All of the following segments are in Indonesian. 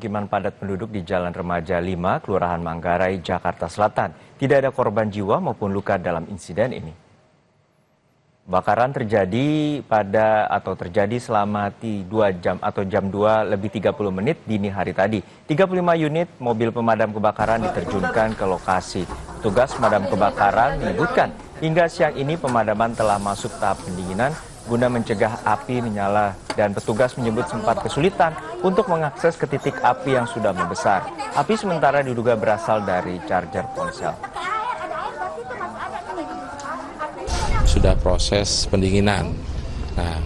pemukiman padat penduduk di Jalan Remaja 5, Kelurahan Manggarai, Jakarta Selatan. Tidak ada korban jiwa maupun luka dalam insiden ini. Kebakaran terjadi selama 2 jam atau jam 2 lebih 30 menit dini hari tadi. 35 unit mobil pemadam kebakaran diterjunkan ke lokasi. Petugas pemadam kebakaran menyebutkan hingga siang ini pemadaman telah masuk tahap pendinginan guna mencegah api menyala, dan petugas menyebut sempat kesulitan untuk mengakses ke titik api yang sudah membesar. Api sementara diduga berasal dari charger ponsel. Sudah proses pendinginan. Nah,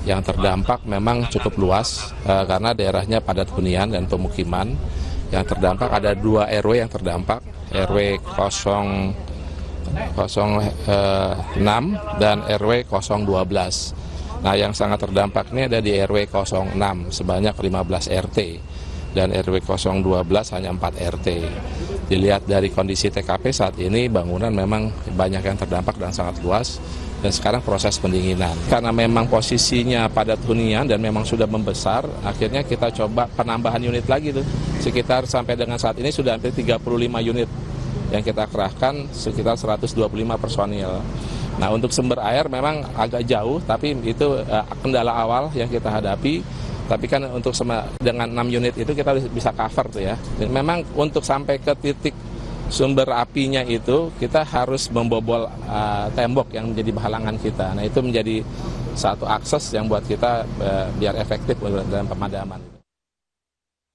yang terdampak memang cukup luas karena daerahnya padat hunian dan pemukiman. Yang terdampak ada 2 RW yang terdampak, RW 06 dan RW 012. Nah, yang sangat terdampak ini ada di RW 06 sebanyak 15 RT dan RW 012 hanya 4 RT. Dilihat dari kondisi TKP saat ini, bangunan memang banyak yang terdampak dan sangat luas, dan sekarang proses pendinginan. Karena memang posisinya padat hunian dan memang sudah membesar, akhirnya kita coba penambahan unit lagi tuh. Sekitar sampai dengan saat ini sudah hampir 35 unit yang kita kerahkan, sekitar 125 personil. Nah, untuk sumber air memang agak jauh, tapi itu kendala awal yang kita hadapi. Tapi kan untuk dengan 6 unit itu kita bisa cover tuh ya. Dan memang untuk sampai ke titik sumber apinya itu kita harus membobol tembok yang menjadi halangan kita. Nah, itu menjadi satu akses yang buat kita biar efektif dalam pemadaman.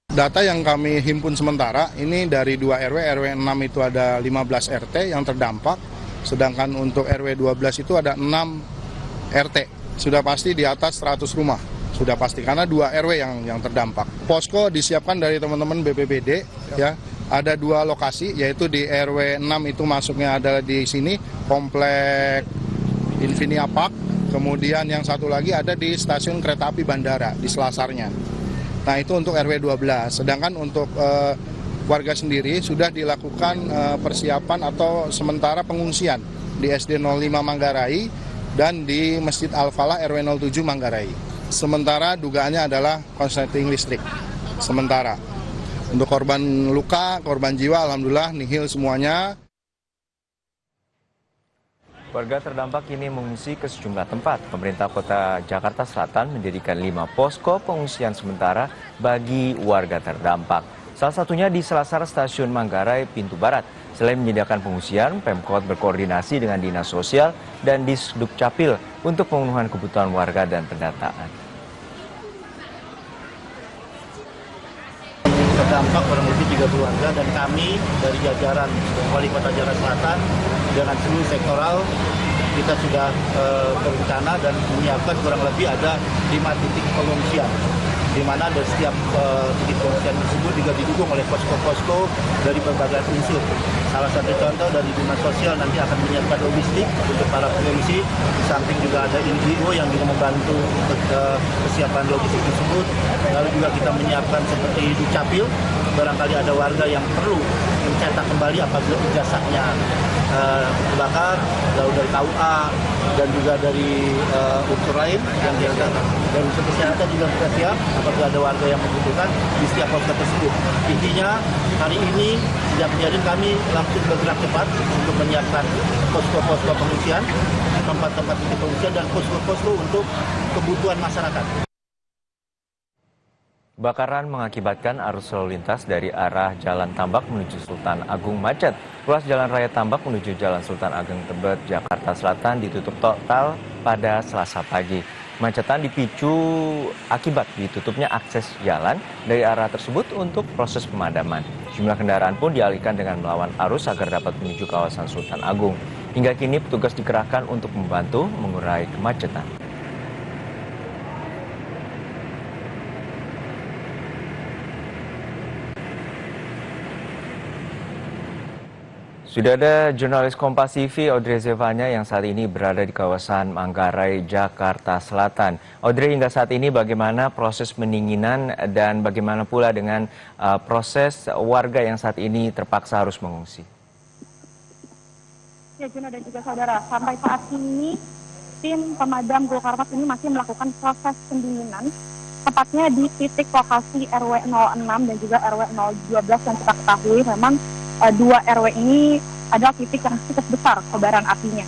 Data yang kami himpun sementara, ini dari 2 RW, RW 6 itu ada 15 RT yang terdampak, sedangkan untuk RW 12 itu ada 6 RT, sudah pasti di atas 100 rumah, sudah pasti, karena 2 RW yang terdampak. Posko disiapkan dari teman-teman BPBD, ya, ada 2 lokasi, yaitu di RW 6 itu masuknya adalah di sini, Komplek Infinia Park, kemudian yang satu lagi ada di stasiun kereta api bandara, di selasarnya. Nah, itu untuk RW 12, sedangkan untuk warga sendiri sudah dilakukan persiapan atau sementara pengungsian di SD 05 Manggarai dan di Masjid Al-Falah RW 07 Manggarai. Sementara dugaannya adalah konsleting listrik, sementara. Untuk korban luka, korban jiwa, alhamdulillah nihil semuanya. Warga terdampak kini mengungsi ke sejumlah tempat. Pemerintah Kota Jakarta Selatan mendirikan 5 posko pengungsian sementara bagi warga terdampak. Salah satunya di Selasar Stasiun Manggarai, Pintu Barat. Selain menyediakan pengungsian, Pemkot berkoordinasi dengan Dinas Sosial dan Disdukcapil untuk pemenuhan kebutuhan warga dan pendataan. Terdampak kurang lebih 30 warga, dan kami dari jajaran Wali Kota Jakarta Selatan dengan seluruh sektoral kita sudah berencana dan menyiapkan kurang lebih ada 5 titik pengungsian, di mana dari setiap titik pengungsian tersebut juga didukung oleh posko-posko dari berbagai unsur. Salah satu contoh dari Dinas Sosial nanti akan menyiapkan logistik untuk para pengungsi, di samping juga ada NGO yang juga membantu untuk kesiapan logistik tersebut. Lalu juga kita menyiapkan seperti Dukcapil, barangkali ada warga yang perlu mencetak kembali apabila ijazahnya terbakar, lalu dari KUA dan juga dari unsur lain yang diangkat. Dan unsur kesehatan juga kita siap apabila ada warga yang membutuhkan di setiap posko tersebut. Intinya hari ini sejak kejadian kami langsung bergerak cepat untuk menyiapkan posko-posko pengungsian, tempat-tempat titik pengungsian dan posko-posko untuk kebutuhan masyarakat. Kebakaran mengakibatkan arus lalu lintas dari arah Jalan Tambak menuju Sultan Agung macet. Ruas Jalan Raya Tambak menuju Jalan Sultan Agung Tebet, Jakarta Selatan ditutup total pada Selasa pagi. Kemacetan dipicu akibat ditutupnya akses jalan dari arah tersebut untuk proses pemadaman. Jumlah kendaraan pun dialihkan dengan melawan arus agar dapat menuju kawasan Sultan Agung. Hingga kini petugas dikerahkan untuk membantu mengurai kemacetan. Sudah ada jurnalis Kompas TV Audrey Zevanya yang saat ini berada di kawasan Manggarai, Jakarta Selatan. Audrey, hingga saat ini bagaimana proses pendinginan dan bagaimana pula dengan proses warga yang saat ini terpaksa harus mengungsi? Ya, Juno dan juga saudara, sampai saat ini tim pemadam Gulkarmat ini masih melakukan proses pendinginan tepatnya di titik lokasi RW 06 dan juga RW 012 yang kita ketahui memang dua RW ini adalah titik yang cukup besar kobaran apinya,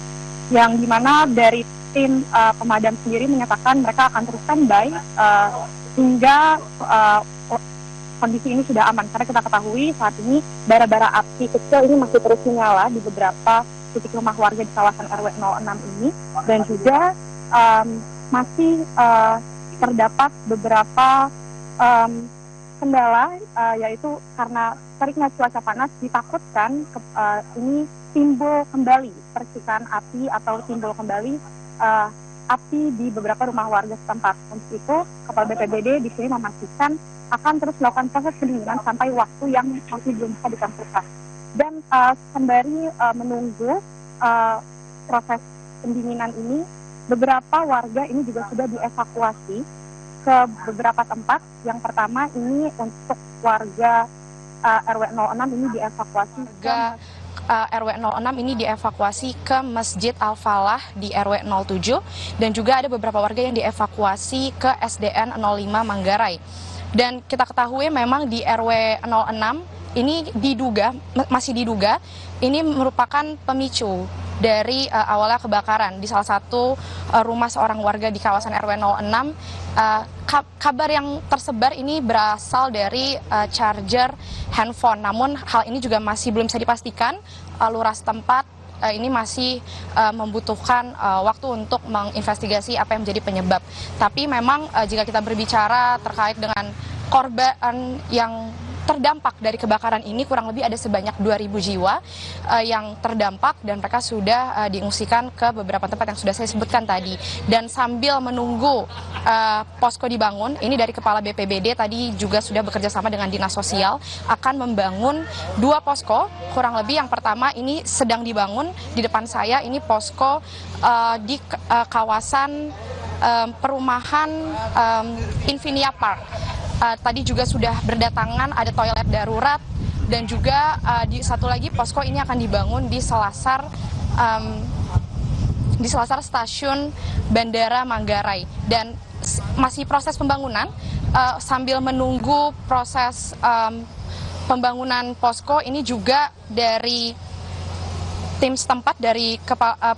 yang dimana dari tim pemadam sendiri menyatakan mereka akan terus standby hingga kondisi ini sudah aman, karena kita ketahui saat ini bara-bara api kecil ini masih terus menyala di beberapa titik rumah warga di kawasan RW 06 ini, dan juga masih terdapat beberapa kendala, yaitu karena teriknya cuaca panas ditakutkan ini timbul kembali percikan api atau timbul kembali api di beberapa rumah warga setempat. Untuk itu, Kepala BPBD di sini memastikan akan terus melakukan proses pendinginan sampai waktu yang masih belum bisa ditentukan. Dan sembari menunggu proses pendinginan ini, beberapa warga ini juga sudah dievakuasi ke beberapa tempat. Yang pertama ini untuk warga RW 06 ini dievakuasi RW 06 ini dievakuasi ke Masjid Al-Falah di RW 07, dan juga ada beberapa warga yang dievakuasi ke SDN 05 Manggarai. Dan kita ketahui memang di RW 06 ini masih diduga ini merupakan pemicu dari awalnya kebakaran di salah satu rumah seorang warga di kawasan RW 06. Kabar yang tersebar ini berasal dari charger handphone, namun hal ini juga masih belum bisa dipastikan. Lurah setempat ini masih membutuhkan waktu untuk menginvestigasi apa yang menjadi penyebab. Tapi memang jika kita berbicara terkait dengan korban yang terdampak dari kebakaran ini, kurang lebih ada sebanyak 2.000 jiwa yang terdampak, dan mereka sudah diungsikan ke beberapa tempat yang sudah saya sebutkan tadi. Dan sambil menunggu posko dibangun, ini dari Kepala BPBD tadi juga sudah bekerja sama dengan Dinas Sosial akan membangun 2 posko, kurang lebih. Yang pertama ini sedang dibangun di depan saya, ini posko di kawasan perumahan Infinia Park. Tadi juga sudah berdatangan, ada toilet darurat, dan juga di satu lagi posko ini akan dibangun di selasar stasiun Bandara Manggarai. Dan masih proses pembangunan, sambil menunggu proses pembangunan posko ini juga dari tim setempat, dari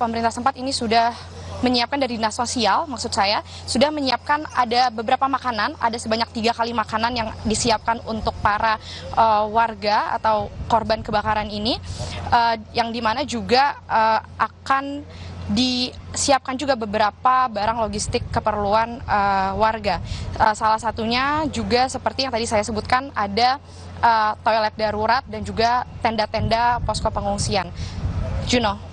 pemerintah setempat ini sudah menyiapkan, dari Dinas Sosial maksud saya, sudah menyiapkan ada beberapa makanan, ada sebanyak 3 kali makanan yang disiapkan untuk para warga atau korban kebakaran ini, yang dimana juga akan disiapkan juga beberapa barang logistik keperluan warga. Salah satunya juga seperti yang tadi saya sebutkan, ada toilet darurat dan juga tenda-tenda posko pengungsian. Juno.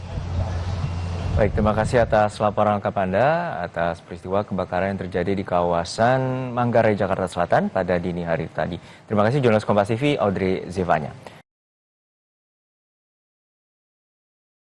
Baik, terima kasih atas laporan lengkap Anda atas peristiwa kebakaran yang terjadi di kawasan Manggarai, Jakarta Selatan pada dini hari tadi. Terima kasih jurnalis Kompas TV, Audrey Zevanya.